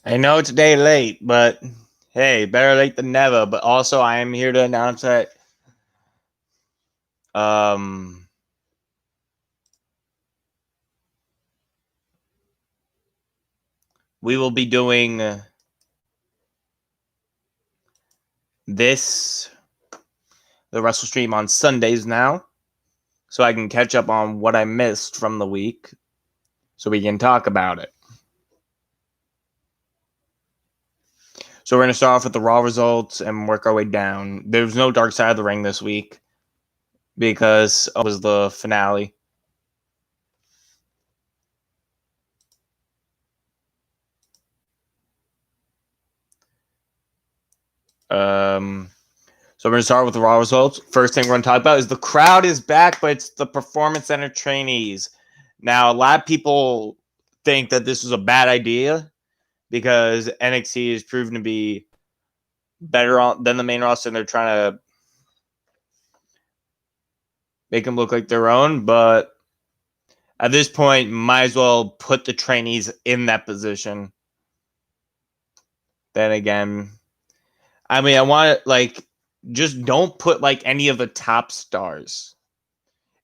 I know it's a day late, but hey, better late than never. But also, I am here to announce that um we will be doing this the Wrestle stream on Sundays now, so I can catch up on what I missed from the week, so we can talk about it. So we're gonna start off with the Raw results and work our way down. There's no Dark Side of the Ring this week because it was the finale. So we're going to start with the Raw results. First thing we're going to talk about is the crowd is back, but it's the Performance Center trainees. Now, a lot of people think that this was a bad idea because NXT is proven to be better than the main roster, and they're trying to make them look like their own. But at this point, might as well put the trainees in that position. Then again, I mean, I want to, just don't put, any of the top stars.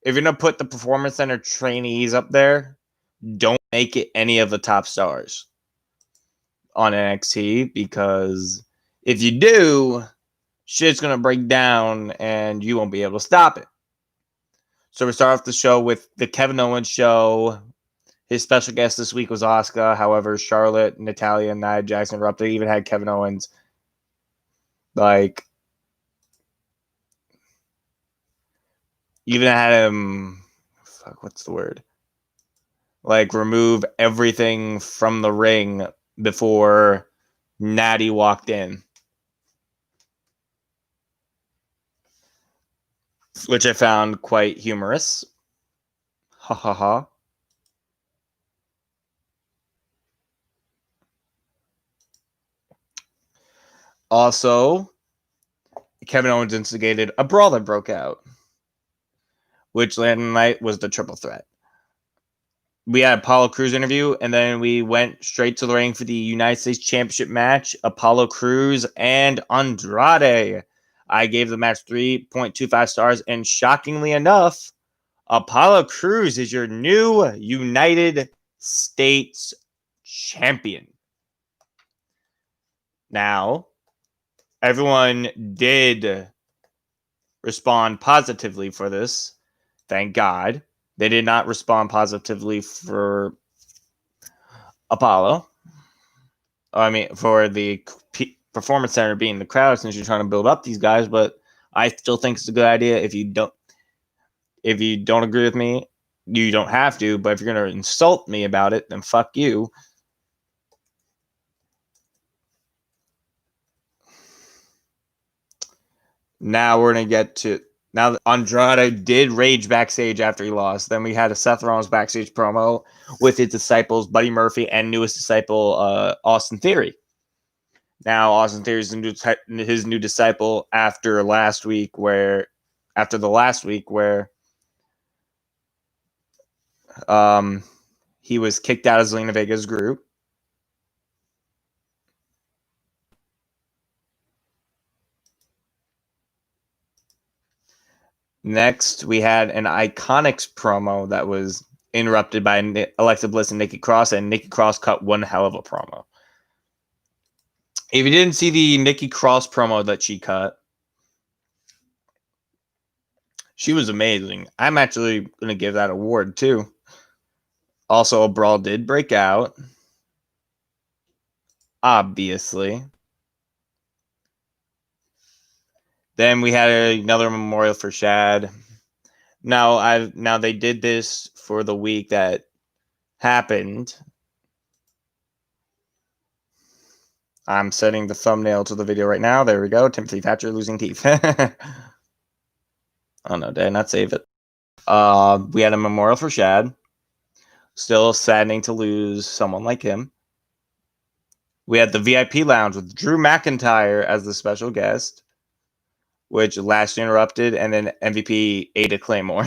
If you're going to put the Performance Center trainees up there, don't make it any of the top stars on NXT, because if you do, shit's going to break down and you won't be able to stop it. So we start off the show with the Kevin Owens show. His special guest this week was Asuka. However, Charlotte, Natalya, and Nia Jax interrupted. Even had Kevin Owens even had him, what's the word? Remove everything from the ring before Natty walked in. Which I found quite humorous. Ha ha ha. Also, Kevin Owens instigated a brawl that broke out, which that night was the triple threat. We had Apollo Crews interview, and then we went straight to the ring for the United States Championship match, Apollo Crews and Andrade. I gave the match 3.25 stars, and shockingly enough, Apollo Crews is your new United States champion. Now, everyone did respond positively for this. Thank God. They did not respond positively for Apollo. I mean, for the Performance Center being the crowd, since you're trying to build up these guys. But I still think it's a good idea. If you don't agree with me, you don't have to. But if you're going to insult me about it, then fuck you. Now we're going to get to... Now, Andrade did rage backstage after he lost. Then we had a Seth Rollins backstage promo with his disciples, Buddy Murphy, and newest disciple, Austin Theory. Now, Austin Theory is his new disciple after the last week where he was kicked out of Zelina Vega's group. Next, we had an Iconics promo that was interrupted by Alexa Bliss and Nikki Cross, and Nikki Cross cut one hell of a promo. If you didn't see the Nikki Cross promo that she cut, she was amazing. I'm actually going to give that award, too. Also, a brawl did break out. Obviously. Then we had another memorial for Shad. Now they did this for the week that happened. I'm setting the thumbnail to the video right now. There we go. Timothy Thatcher losing teeth. Oh no, did I not save it? We had a memorial for Shad. Still saddening to lose someone like him. We had the VIP lounge with Drew McIntyre as the special guest, which last interrupted, and then MVP Ada Claymore.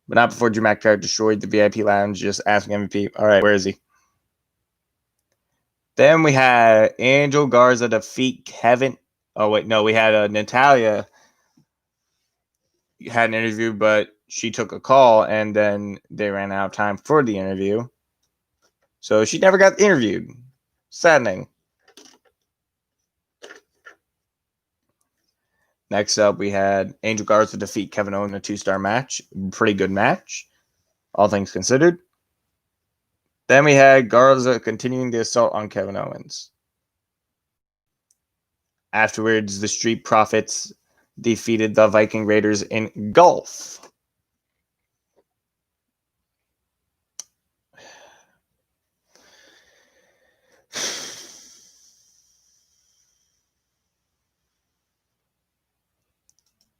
But not before Drew McIntyre destroyed the VIP lounge, just asking MVP, all right, where is he? Then we had Angel Garza defeat Kevin. Oh, wait, no, we had Natalia had an interview, but she took a call, and then they ran out of time for the interview. So she never got interviewed. Saddening. Next up, we had Angel Garza defeat Kevin Owens in a 2-star match. Pretty good match, all things considered. Then we had Garza continuing the assault on Kevin Owens. Afterwards, the Street Profits defeated the Viking Raiders in golf.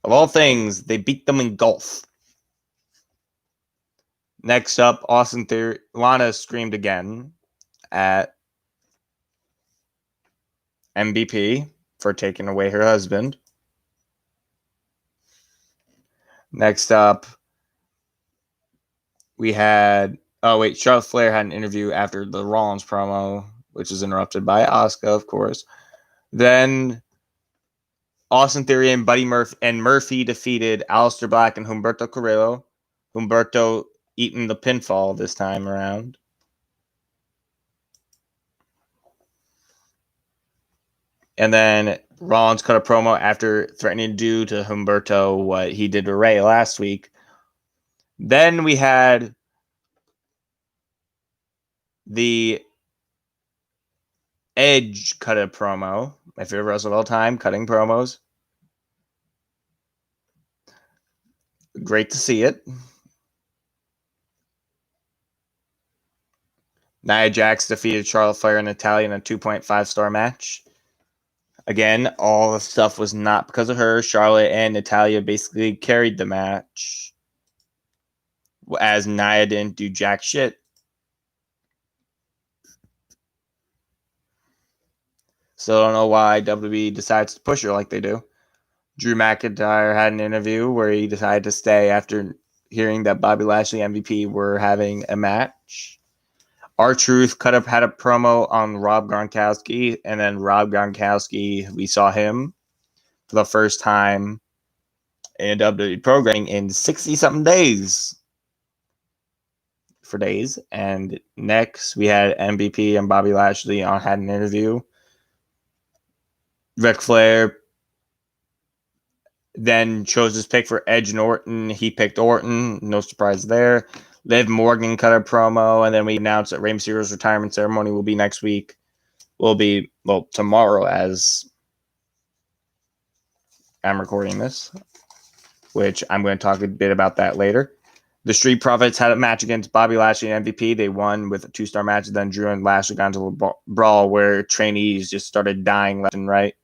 Of all things, they beat them in golf. Next up, Austin Theory. Lana screamed again at MVP for taking away her husband. Next up, we had... Oh, wait. Charlotte Flair had an interview after the Rollins promo, which was interrupted by Asuka, of course. Then Austin Theory and Murphy defeated Aleister Black and Humberto Carrillo. Humberto eating the pinfall this time around. And then Rollins cut a promo after threatening to do to Humberto what he did to Ray last week. Then we had the Edge cut a promo. My favorite wrestler of all time, cutting promos. Great to see it. Nia Jax defeated Charlotte Flair and Natalya in a 2.5-star match. Again, all the stuff was not because of her. Charlotte and Natalya basically carried the match, as Nia didn't do jack shit. Still don't know why WWE decides to push her like they do. Drew McIntyre had an interview where he decided to stay after hearing that Bobby Lashley and MVP were having a match. R-Truth had a promo on Rob Gronkowski, and then Rob Gronkowski, we saw him for the first time in WWE programming in 60-something days. For days. And next, we had MVP and Bobby Lashley had an interview. Ric Flair then chose his pick for Edge and Orton. He picked Orton. No surprise there. Liv Morgan cut a promo, and then we announced that Rey Mysterio's retirement ceremony will be next week. Tomorrow, as I'm recording this, which I'm going to talk a bit about that later. The Street Profits had a match against Bobby Lashley and MVP. They won with a 2-star match. Then Drew and Lashley got into a brawl where trainees just started dying left and right.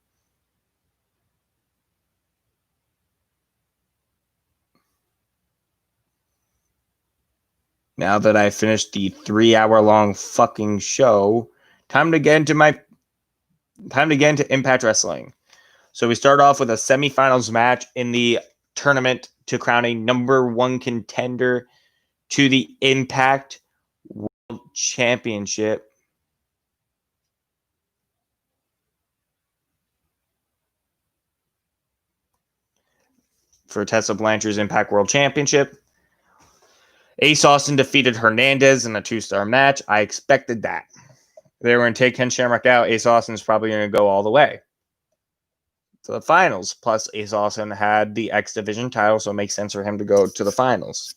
Now that I finished the 3-hour-long fucking show, time to get into Impact Wrestling. So we start off with a semifinals match in the tournament to crown a number 1 contender to the Impact World Championship. For Tessa Blanchard's Impact World Championship. Ace Austin defeated Hernandez in a 2-star match. I expected that. They were going to take Ken Shamrock out. Ace Austin's probably going to go all the way to the finals. Plus, Ace Austin had the X Division title, so it makes sense for him to go to the finals.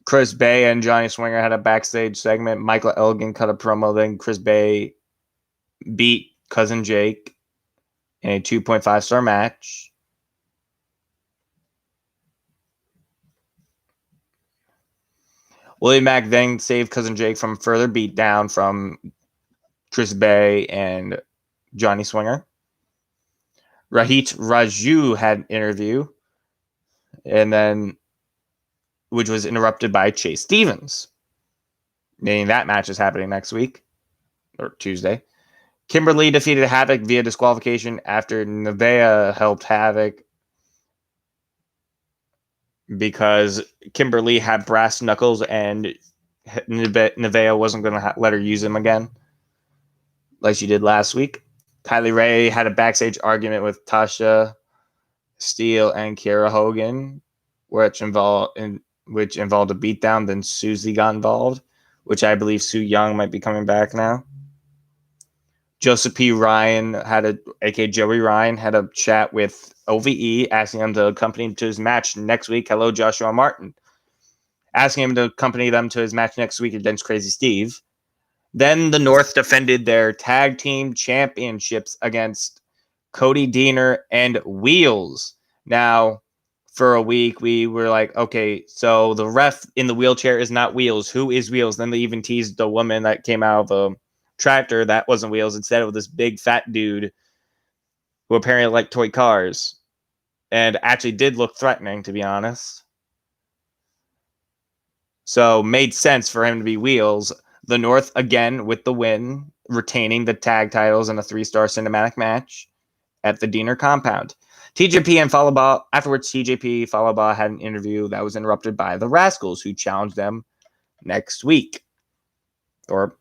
Chris Bay and Johnny Swinger had a backstage segment. Michael Elgin cut a promo. Then Chris Bay beat Cousin Jake in a 2.5-star match. Willie Mack then saved Cousin Jake from further beatdown from Chris Bay and Johnny Swinger. Rahit Raju had an interview, and then which was interrupted by Chase Stevens, meaning that match is happening next week or Tuesday. Kimberly defeated Havoc via disqualification after Nevaeh helped Havoc because Kimberly had brass knuckles and Nevaeh wasn't going to let her use him again, like she did last week. Kylie Rae had a backstage argument with Tasha Steele and Kiera Hogan, which involved a beatdown. Then Susie got involved, which I believe Sue Young might be coming back now. Joseph P. Ryan aka Joey Ryan, had a chat with OVE, asking him to accompany him to his match next week. Hello, Joshua Martin. Asking him to accompany them to his match next week against Crazy Steve. Then the North defended their tag team championships against Cody Deaner and Wheels. Now, for a week, we were like, okay, so the ref in the wheelchair is not Wheels. Who is Wheels? Then they even teased the woman that came out of a tractor that wasn't Wheels. Instead, it was this big fat dude who apparently liked toy cars and actually did look threatening, to be honest. So made sense for him to be Wheels. The North, again, with the win, retaining the tag titles in a 3-star cinematic match at the Diener compound. TJP and Falaba, afterwards, TJP Falaba had an interview that was interrupted by the Rascals, who challenged them next week. Or,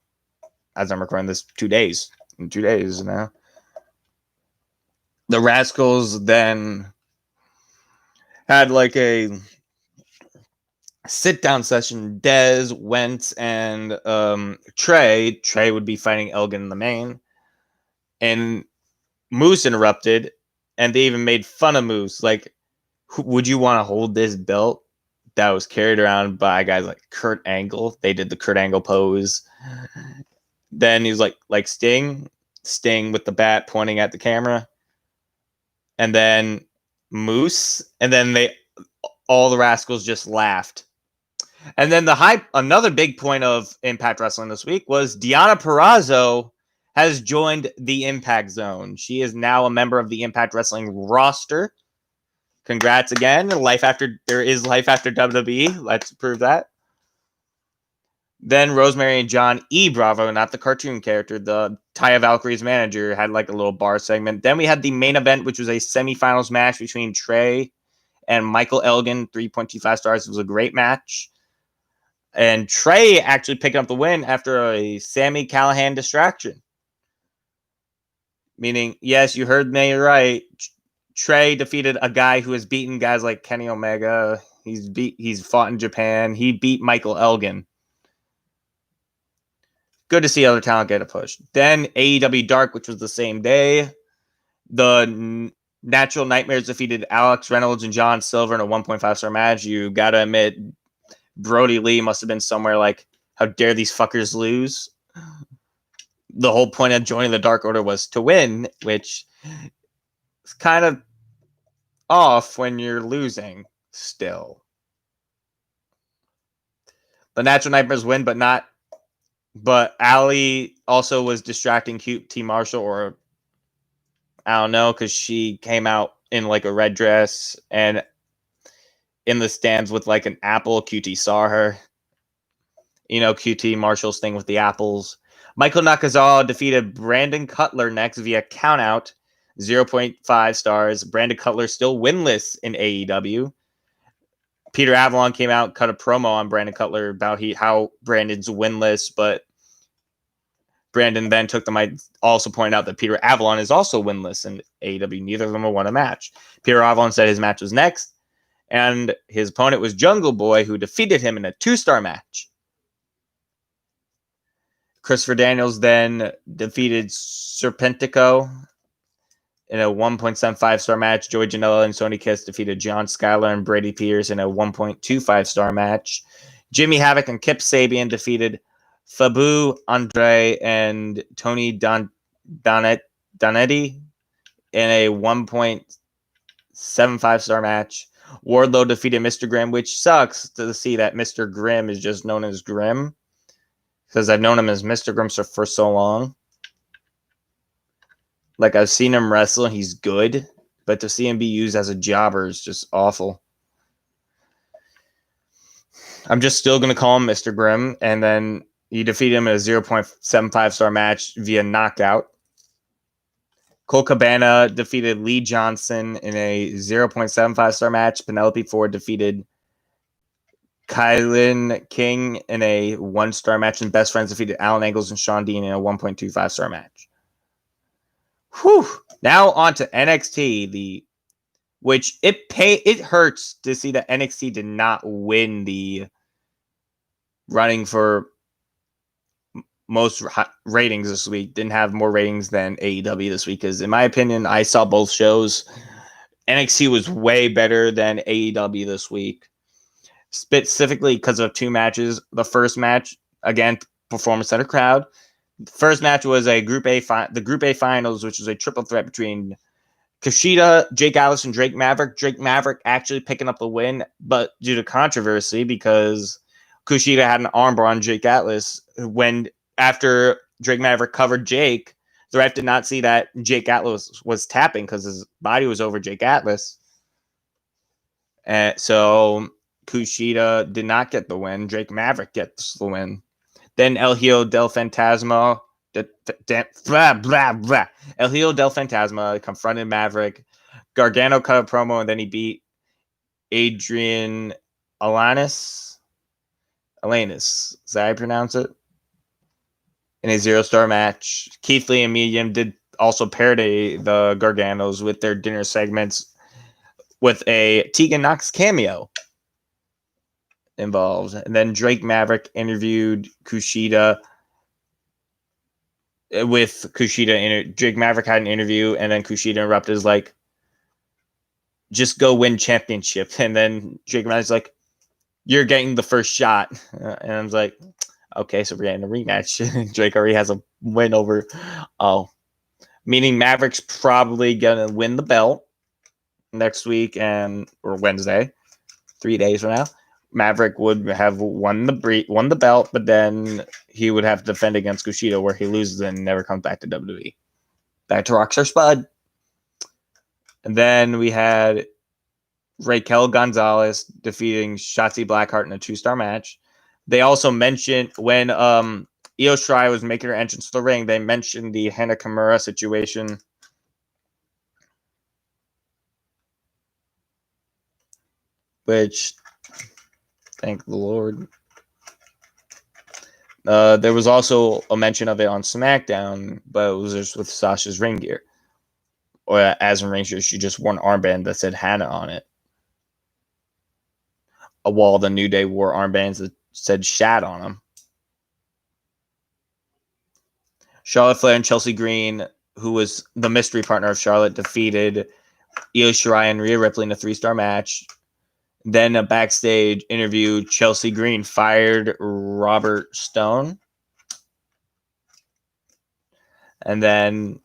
as I'm recording this, 2 days. In 2 days now. The Rascals then had like a sit-down session. Dez, Wentz, and Trey. Trey would be fighting Elgin in the main. And Moose interrupted, and they even made fun of Moose. Like, would you want to hold this belt that was carried around by guys like Kurt Angle? They did the Kurt Angle pose. Then he was like Sting with the bat pointing at the camera. And then Moose. And then all the Rascals just laughed. And then another big point of Impact Wrestling this week was Deonna Purrazzo has joined the Impact Zone. She is now a member of the Impact Wrestling roster. Congrats again. There is life after WWE. Let's prove that. Then Rosemary and John E. Bravo, not the cartoon character, the Taya Valkyrie's manager, had like a little bar segment. Then we had the main event, which was a semifinals match between Trey and Michael Elgin, 3.25 stars. It was a great match. And Trey actually picking up the win after a Sami Callihan distraction. Meaning, yes, you heard me right. Trey defeated a guy who has beaten guys like Kenny Omega. He's fought in Japan. He beat Michael Elgin. Good to see other talent get a push. Then AEW Dark, which was the same day. The Natural Nightmares defeated Alex Reynolds and John Silver in a 1.5-star match. You gotta admit, Brody Lee must have been somewhere like, how dare these fuckers lose? The whole point of joining the Dark Order was to win, which is kind of off when you're losing still. The Natural Nightmares win, but Allie also was distracting QT Marshall, or I don't know, because she came out in like a red dress and in the stands with like an apple. QT saw her. You know, QT Marshall's thing with the apples. Michael Nakazawa defeated Brandon Cutler next via countout, 0.5 stars. Brandon Cutler still winless in AEW. Peter Avalon came out, cut a promo on Brandon Cutler about how Brandon's winless, but Brandon then took the mic, also pointed out that Peter Avalon is also winless in AEW. Neither of them have won a match. Peter Avalon said his match was next, and his opponent was Jungle Boy, who defeated him in a 2-star match. Christopher Daniels then defeated Serpentico in a 1.75-star match. Joey Janela and Sonny Kiss defeated John Skyler and Brady Pierce in a 1.25-star match. Jimmy Havoc and Kip Sabian defeated Fabu Andre and Tony Donetti in a 1.75-star match. Wardlow defeated Mr. Grimm, which sucks to see that Mr. Grimm is just known as Grimm, because I've known him as Mr. Grimm for so long. Like, I've seen him wrestle, and he's good, but to see him be used as a jobber is just awful. I'm just still going to call him Mr. Grimm, and then he defeated him in a 0.75-star match via knockout. Cole Cabana defeated Lee Johnson in a 0.75-star match. Penelope Ford defeated Kylan King in a 1-star match, and Best Friends defeated Alan Angles and Sean Dean in a 1.25-star match. Whew. Now on to NXT, which it hurts to see that NXT did not win the running for most ratings this week. Didn't have more ratings than AEW this week, because in my opinion, I saw both shows. NXT was way better than AEW this week, specifically because of 2 matches. The first match, again, Performance Center crowd. The first match was a the Group A finals, which was a triple threat between Kushida, Jake Atlas, and Drake Maverick. Drake Maverick actually picking up the win, but due to controversy, because Kushida had an armbar on Jake Atlas when after Drake Maverick covered Jake, the ref did not see that Jake Atlas was tapping because his body was over Jake Atlas. So Kushida did not get the win. Drake Maverick gets the win. Then El Hijo del Fantasma, El Hijo del Fantasma confronted Maverick. Gargano cut a promo, and then he beat Adrian Alanis. Is that how you pronounce it? In a 0-star match. Keith Lee and Medium did also parody the Garganos with their dinner segments with a Tegan Knox cameo involved. And then Drake Maverick interviewed Kushida. With Kushida, Drake Maverick had an interview, and then Kushida interrupted, like, just go win championship. And then Drake Maverick's like, you're getting the first shot. And I was like, okay, so we're getting a rematch. Drake already has a win over. Oh, meaning Maverick's probably going to win the belt next week or Wednesday, 3 days from now. Maverick would have won the belt, but then he would have to defend against Kushida, where he loses and never comes back to WWE. Back to Rockstar Spud. And then we had Raquel Gonzalez defeating Shotzi Blackheart in a 2-star match. They also mentioned when Io Shirai was making her entrance to the ring, they mentioned the Hana Kimura situation. Which, thank the Lord. There was also a mention of it on SmackDown, but it was just with Sasha's ring gear. Or as in ring gear, she just wore an armband that said Hannah on it. While the New Day wore armbands that said Shad on them. Charlotte Flair and Chelsea Green, who was the mystery partner of Charlotte, defeated Io Shirai and Rhea Ripley in a 3-star match. Then a backstage interview, Chelsea Green fired Robert Stone. And then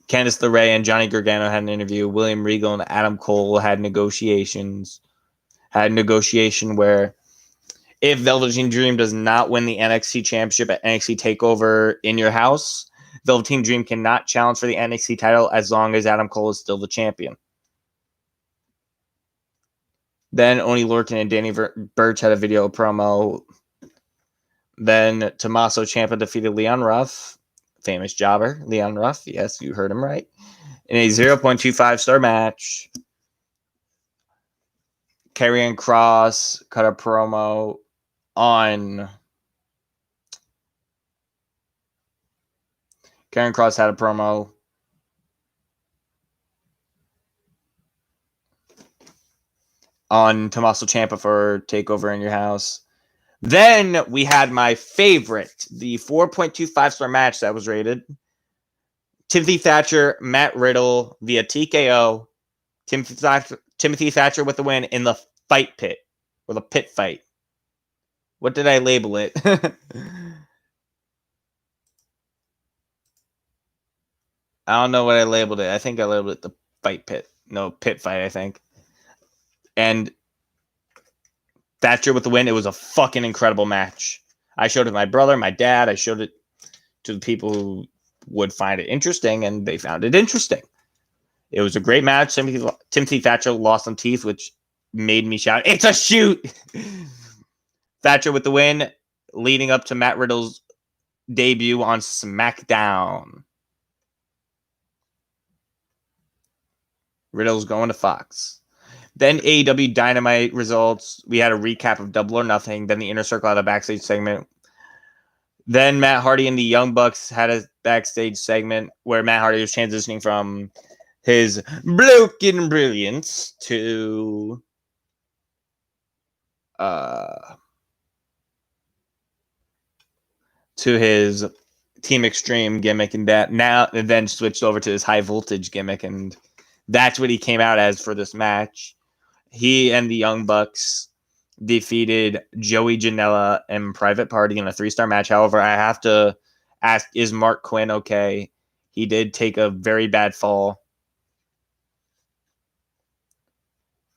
Candice LeRae and Johnny Gargano had an interview. William Regal and Adam Cole had negotiations. Had a negotiation where if Velveteen Dream does not win the NXT Championship at NXT TakeOver in your house, Velveteen Dream cannot challenge for the NXT title as long as Adam Cole is still the champion. Then Oney Lorcan and Danny Burch had a video promo. Then Tommaso Ciampa defeated Leon Ruff, famous jobber, Leon Ruff. Yes, you heard him right. In a 0.25-star match. Karrion Kross cut a promo on. Karrion Kross had a promo on Tommaso Ciampa for TakeOver in Your House. Then we had my favorite, the 4.25-star match that was rated. Timothy Thatcher, Matt Riddle via TKO. Timothy Thatcher with the win in the fight pit, or the pit fight. What did I label it? I don't know what I labeled it. I think I labeled it the fight pit. No, pit fight, I think. And Thatcher with the win. It was a fucking incredible match. I showed it to my brother, my dad. I showed it to the people who would find it interesting, and they found it interesting. It was a great match. Timothy Thatcher lost some teeth, which made me shout, "It's a shoot!" Thatcher with the win, leading up to Matt Riddle's debut on SmackDown. Riddle's going to Fox. Then AEW Dynamite results. We had a recap of Double or Nothing. Then the Inner Circle had a backstage segment. Then Matt Hardy and the Young Bucks had a backstage segment where Matt Hardy was transitioning from his broken brilliance to his Team Extreme gimmick, and then switched over to his High Voltage gimmick, and that's what he came out as for this match. He and the Young Bucks defeated Joey Janela and Private Party in a 3-star match. However, I have to ask, is Mark Quinn okay? He did take a very bad fall,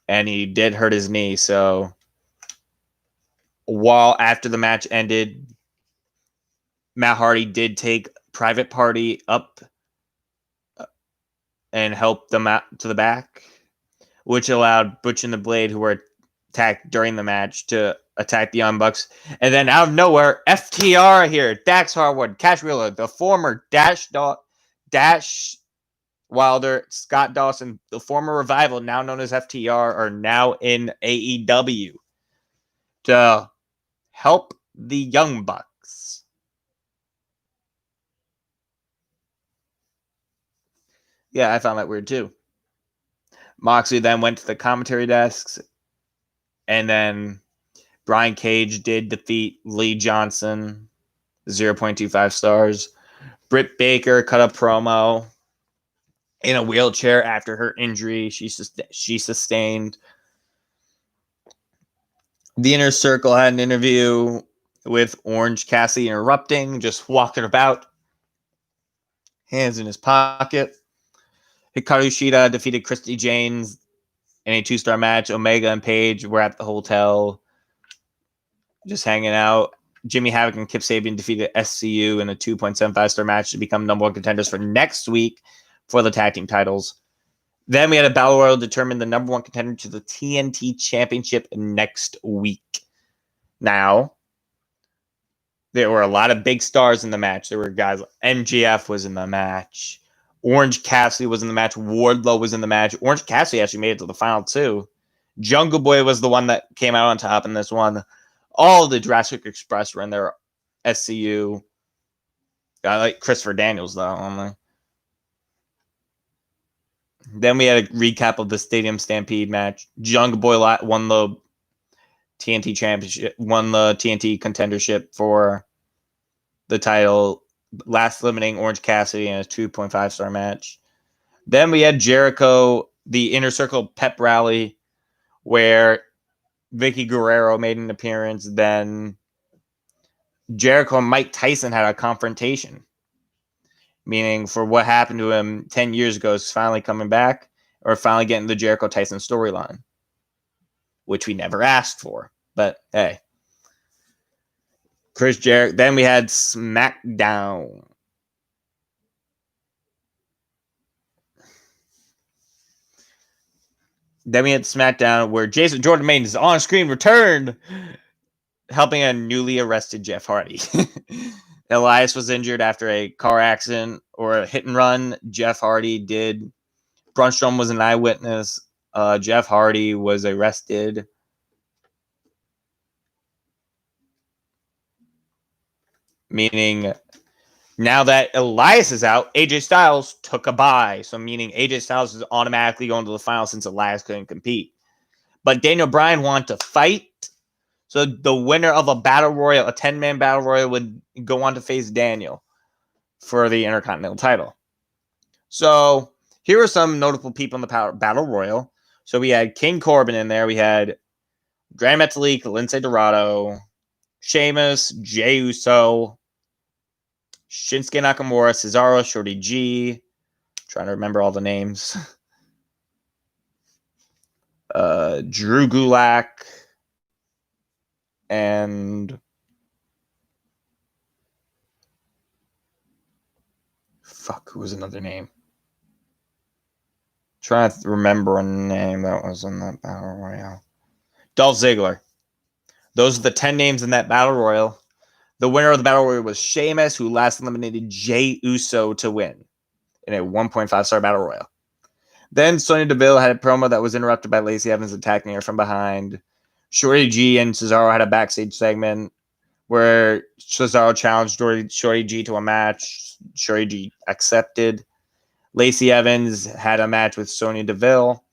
and he did hurt his knee. So while after the match ended, Matt Hardy did take Private Party up and help them out to the back, which allowed Butch and the Blade, who were attacked during the match, to attack the Young Bucks. And then out of nowhere, FTR here, Dax Harwood, Cash Wheeler, the former Dash Wilder, Scott Dawson, the former Revival, now known as FTR, are now in AEW to help the Young Bucks. Yeah, I found that weird too. Moxley then went to the commentary desks, and then Brian Cage did defeat Lee Johnson, 0.25 stars. Britt Baker cut a promo in a wheelchair after her injury she sustained. The Inner Circle had an interview with Orange Cassidy interrupting, just walking about, hands in his pocket. Hikaru Shida defeated Christy James in a 2-star match. Omega and Paige were at the hotel, just hanging out. Jimmy Havoc and Kip Sabian defeated SCU in a 2.75-star match to become number 1 contenders for next week for the tag team titles. Then we had a battle royal determine the number 1 contender to the TNT Championship next week. Now, there were a lot of big stars in the match. There were guys, MJF was in the match. Orange Cassidy was in the match. Wardlow was in the match. Orange Cassidy actually made it to the final too. Jungle Boy was the one that came out on top in this one. All the Jurassic Express were in there. SCU. I like Christopher Daniels though. Only. Then we had a recap of the Stadium Stampede match. Jungle Boy won the TNT Championship, won the TNT contendership for the title, last limiting Orange Cassidy in a 2.5-star match. Then we had Jericho, the Inner Circle pep rally, where Vicky Guerrero made an appearance. Then Jericho and Mike Tyson had a confrontation, meaning for what happened to him 10 years ago is finally coming back, or finally getting the Jericho-Tyson storyline, which we never asked for. But hey. Chris Jericho. Then we had SmackDown. Then we had SmackDown where Jason Jordan made his on-screen return, helping a newly arrested Jeff Hardy. Elias was injured after a car accident or a hit and run. Jeff Hardy did. Braun Strowman was an eyewitness. Jeff Hardy was arrested. Meaning, now that Elias is out, AJ Styles took a bye. So meaning AJ Styles is automatically going to the final since Elias couldn't compete. But Daniel Bryan wanted to fight. So the winner of a battle royal, a 10-man battle royal, would go on to face Daniel for the Intercontinental title. So here are some notable people in the battle royal. So we had King Corbin in there. We had Grand Metalik, Lince Dorado, Sheamus, Jey Uso, Shinsuke Nakamura, Cesaro, Shorty G. Trying to remember all the names. Drew Gulak. And who was another name? Trying to remember a name that was in that battle royal. Dolph Ziggler. Those are the 10 names in that battle royal. The winner of the battle royal was Sheamus, who last eliminated Jey Uso to win in a 1.5-star battle royal. Then Sonya Deville had a promo that was interrupted by Lacey Evans attacking her from behind. Shorty G and Cesaro had a backstage segment where Cesaro challenged Shorty G to a match. Shorty G accepted. Lacey Evans had a match with Sonya Deville.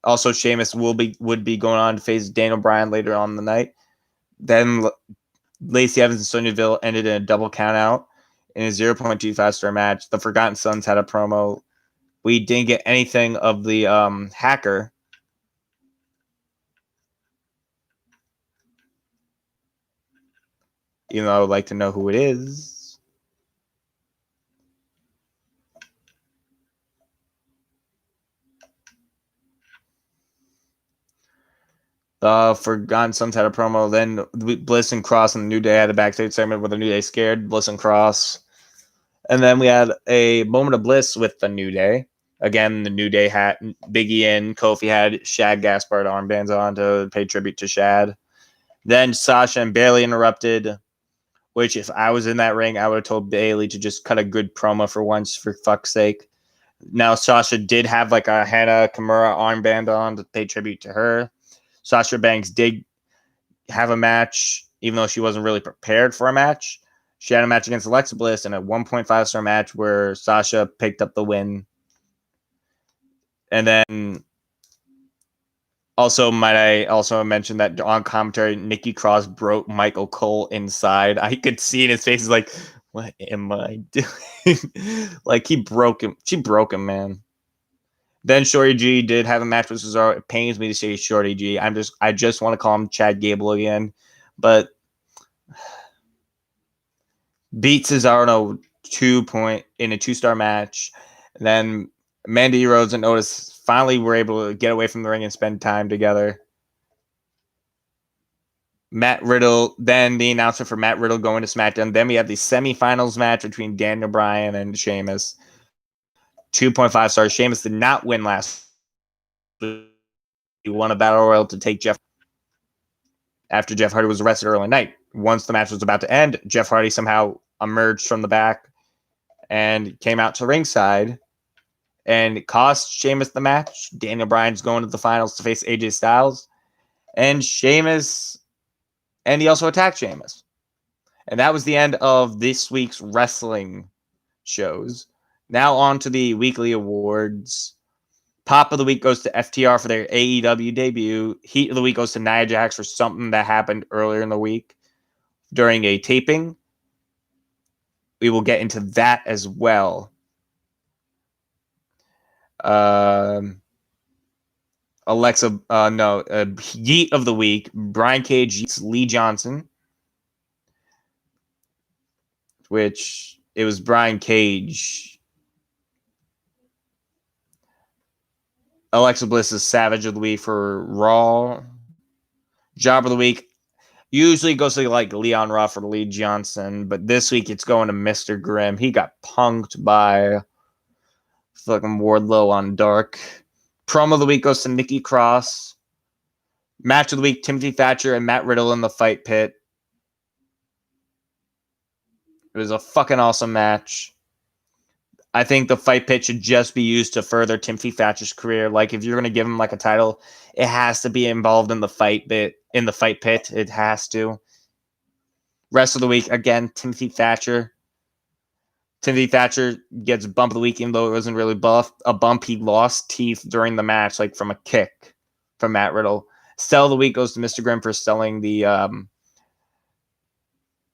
Also, Sheamus would be going on to face Daniel Bryan later on in the night. Then Lacey Evans and Sonya Deville ended in a double countout in a 0.25 star match. The Forgotten Sons had a promo. We didn't get anything of the hacker. Even though I would like to know who it is. The Forgotten Sons had a promo. Then Bliss and Cross and the New Day had a backstage segment where the New Day scared Bliss and Cross. And then we had a moment of bliss with the New Day. Again, the New Day had Big E and Kofi had Shad Gaspard armbands on to pay tribute to Shad. Then Sasha and Bayley interrupted, which if I was in that ring, I would have told Bayley to just cut a good promo for once, for fuck's sake. Now, Sasha did have like a Hana Kimura armband on to pay tribute to her. Sasha Banks did have a match, even though she wasn't really prepared for a match. She had a match against Alexa Bliss in a 1.5 star match where Sasha picked up the win. And then also, might I also mention that on commentary, Nikki Cross broke Michael Cole inside. I could see in his face, he's like, what am I doing? Like, he broke him. She broke him, man. Then Shorty G did have a match with Cesaro. It pains me to say Shorty G. I just want to call him Chad Gable again. But beat Cesaro in a 2-star match. And then Mandy Rose and Otis finally were able to get away from the ring and spend time together. Matt Riddle, then the announcement for Matt Riddle going to SmackDown. Then we have the semifinals match between Daniel Bryan and Sheamus. 2.5 stars. Sheamus did not win last week. He won a battle royal to take Jeff after Jeff Hardy was arrested early night. Once the match was about to end, Jeff Hardy somehow emerged from the back and came out to ringside and cost Sheamus the match. Daniel Bryan's going to the finals to face AJ Styles. And he also attacked Sheamus. And that was the end of this week's wrestling shows. Now on to the weekly awards. Pop of the week goes to FTR for their AEW debut. Heat of the week goes to Nia Jax for something that happened earlier in the week during a taping. We will get into that as well. Yeet of the week. Brian Cage yeets Lee Johnson. Which it was Brian Cage. Alexa Bliss is Savage of the Week for Raw. Job of the Week usually goes to like Leon Ruff or Lee Johnson, but this week it's going to Mr. Grimm. He got punked by fucking Wardlow on Dark. Promo of the Week goes to Nikki Cross. Match of the Week, Timothy Thatcher and Matt Riddle in the fight pit. It was a fucking awesome match. I think the fight pit should just be used to further Timothy Thatcher's career. Like, if you're going to give him like a title, it has to be involved in the fight pit. It has to. Rest of the week, again, Timothy Thatcher. Timothy Thatcher gets bump of the week, even though it wasn't really a bump. He lost teeth during the match, like from a kick from Matt Riddle. Sell of the week goes to Mr. Grimm for selling the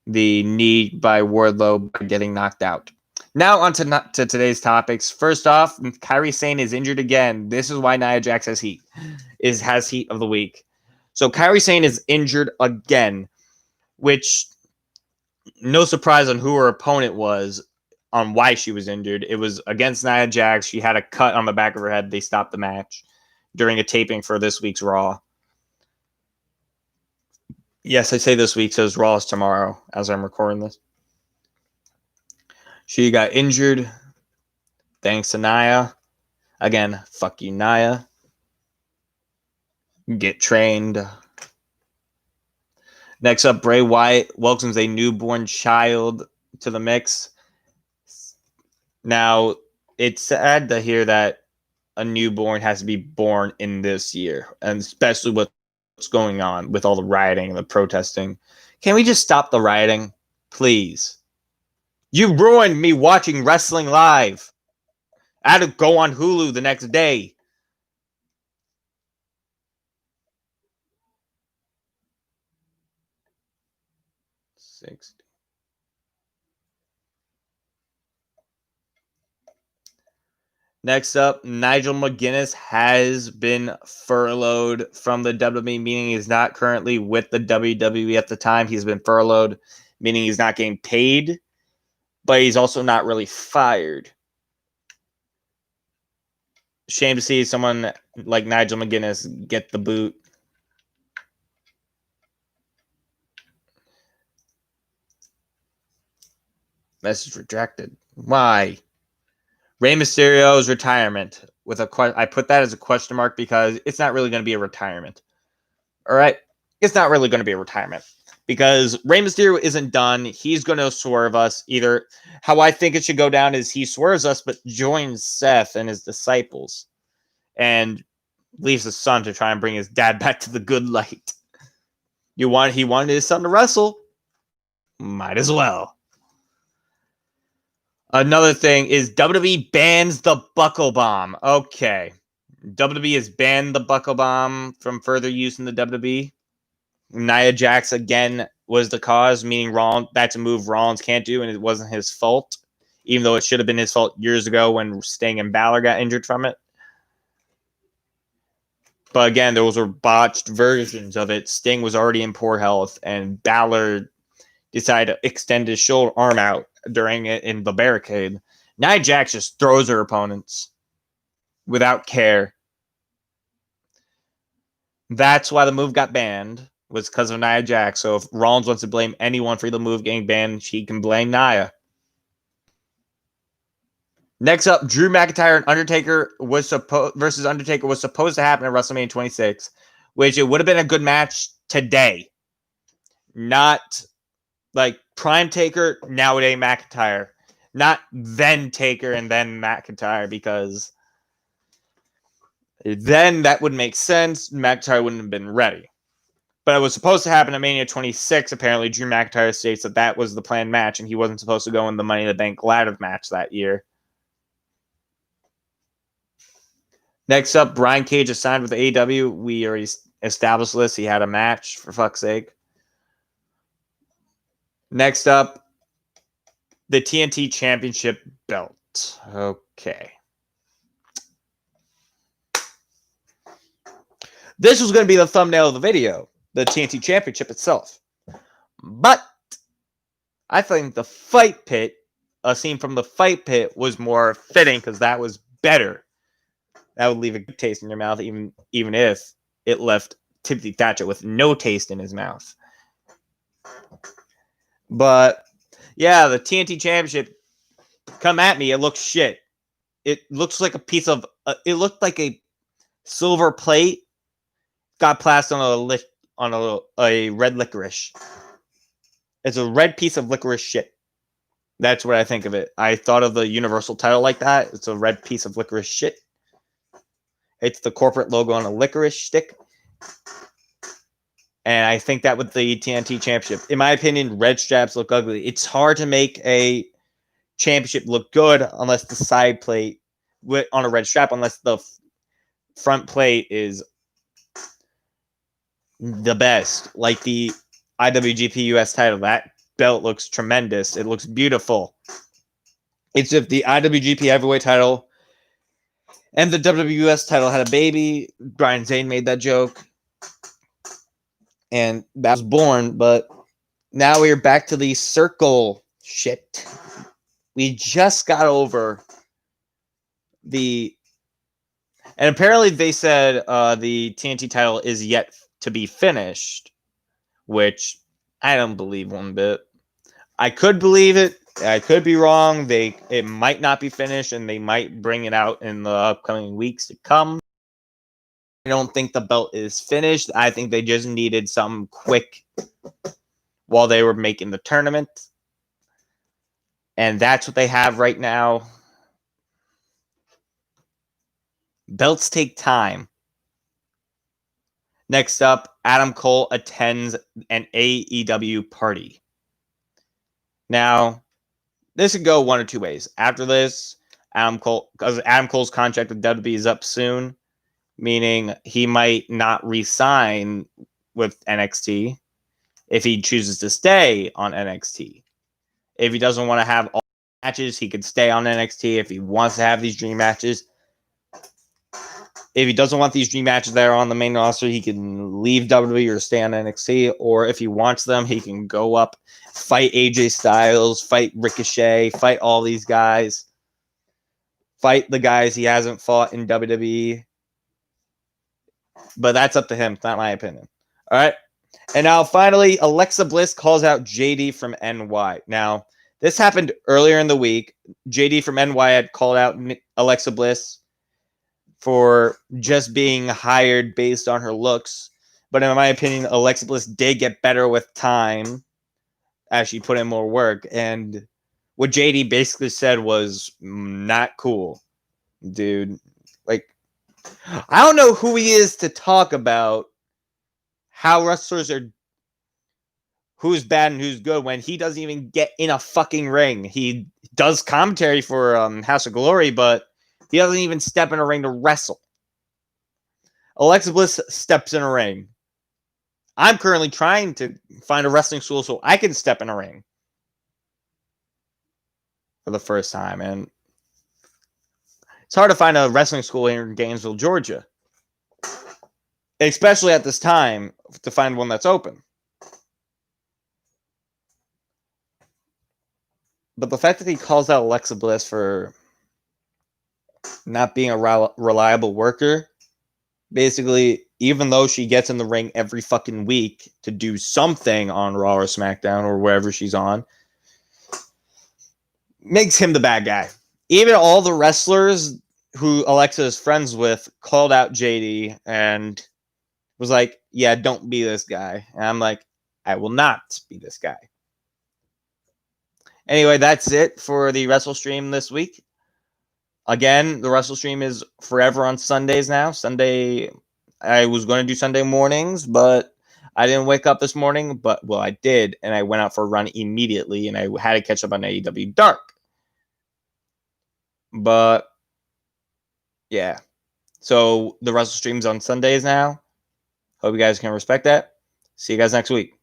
knee by Wardlow by getting knocked out. Now on to today's topics. First off, Kairi Sane is injured again. This is why Nia Jax has heat of the week. So Kairi Sane is injured again, which no surprise on who her opponent was, on why she was injured. It was against Nia Jax. She had a cut on the back of her head. They stopped the match during a taping for this week's Raw. Yes, I say this week, so Raw is tomorrow as I'm recording this. She got injured thanks to Nia. Again, fuck you, Nia. Get trained. Next up, Bray Wyatt welcomes a newborn child to the mix. Now, it's sad to hear that a newborn has to be born in this year, and especially what's going on with all the rioting and the protesting. Can we just stop the rioting, please? You ruined me watching wrestling live. I had to go on Hulu the next day. Next up, Nigel McGuinness has been furloughed from the WWE, meaning he's not currently with the WWE at the time. He's been furloughed, meaning he's not getting paid, but he's also not really fired. Shame to see someone like Nigel McGuinness get the boot. Message retracted. Why? Rey Mysterio's retirement with I put that as a question mark because it's not really going to be a retirement. All right, it's not really going to be a retirement because Rey Mysterio isn't done. He's going to swerve us. Either how I think it should go down is he swerves us, but joins Seth and his disciples, and leaves his son to try and bring his dad back to the good light. He wanted his son to wrestle. Might as well. Another thing is WWE bans the buckle bomb. Okay. WWE has banned the buckle bomb from further use in the WWE. Nia Jax again was the cause, meaning that's a move Rollins can't do, and it wasn't his fault, even though it should have been his fault years ago when Sting and Balor got injured from it. But again, those were botched versions of it. Sting was already in poor health, and Balor decided to extend his shoulder arm out during it in the barricade. Nia Jax just throws her opponents without care. That's why the move got banned, was because of Nia Jax. So if Rollins wants to blame anyone for the move getting banned, she can blame Nia. Next up, Drew McIntyre and Undertaker versus Undertaker was supposed to happen at WrestleMania 26, which it would have been a good match today. Not like prime Taker, nowadays McIntyre. Not then Taker and then McIntyre, because then that would make sense. McIntyre wouldn't have been ready. But it was supposed to happen at Mania 26. Apparently, Drew McIntyre states that was the planned match, and he wasn't supposed to go in the Money in the Bank ladder match that year. Next up, Brian Cage is signed with AEW. We already established this. He had a match, for fuck's sake. Next up, the TNT Championship belt. Okay. This was going to be the thumbnail of the video, the TNT Championship itself. But I think the fight pit, a scene from the fight pit, was more fitting because that was better. That would leave a good taste in your mouth, even if it left Timothy Thatcher with no taste in his mouth. But yeah, the TNT Championship, come at me. It looks shit. It looks like a piece of. It looked like a silver plate got plastered on a red licorice. It's a red piece of licorice shit. That's what I think of it. I thought of the Universal title like that. It's a red piece of licorice shit. It's the corporate logo on a licorice stick. And I think that with the TNT Championship, in my opinion, red straps look ugly. It's hard to make a championship look good unless the side plate on a red strap, unless the front plate is the best. Like the IWGP US title, that belt looks tremendous. It looks beautiful. It's if the IWGP Heavyweight title and the WWS title had a baby. Brian Zane made that joke. And that was born, but now we're back to the circle shit. We just got over and apparently they said the TNT title is yet to be finished, which I don't believe one bit. I could believe it. I could be wrong. It might not be finished, and they might bring it out in the upcoming weeks to come. I don't think the belt is finished. I think they just needed something quick while they were making the tournament. And that's what they have right now. Belts take time. Next up, Adam Cole attends an AEW party. Now, this could go one or two ways. After this, because Adam Cole's contract with WWE is up soon, meaning he might not re-sign with NXT if he chooses to stay on NXT. If he doesn't want to have all matches, he could stay on NXT. If he wants to have these dream matches, if he doesn't want these dream matches that are on the main roster, he can leave WWE or stay on NXT. Or if he wants them, he can go up, fight AJ Styles, fight Ricochet, fight all these guys, fight the guys he hasn't fought in WWE. But that's up to him. It's not my opinion. All right. And now finally, Alexa Bliss calls out JD from NY. Now, this happened earlier in the week. JD from NY had called out Alexa Bliss for just being hired based on her looks. But in my opinion, Alexa Bliss did get better with time as she put in more work. And what JD basically said was not cool, dude. Like, I don't know who he is to talk about how wrestlers are, who's bad and who's good when he doesn't even get in a fucking ring. He does commentary for House of Glory, but he doesn't even step in a ring to wrestle. Alexa Bliss steps in a ring. I'm currently trying to find a wrestling school so I can step in a ring for the first time. And it's hard to find a wrestling school here in Gainesville, Georgia. Especially at this time to find one that's open. But the fact that he calls out Alexa Bliss for not being a reliable worker, basically, even though she gets in the ring every fucking week to do something on Raw or SmackDown or wherever she's on, makes him the bad guy. Even all the wrestlers who Alexa is friends with called out JD and was like, yeah, don't be this guy. And I'm like, I will not be this guy. Anyway, that's it for the Wrestle Stream this week. Again, the Wrestle Stream is forever on Sundays now. Sunday, I was going to do Sunday mornings, but I didn't wake up this morning. But, well, I did, and I went out for a run immediately, and I had to catch up on AEW Dark. But, yeah. So, the Wrestle Stream's on Sundays now. Hope you guys can respect that. See you guys next week.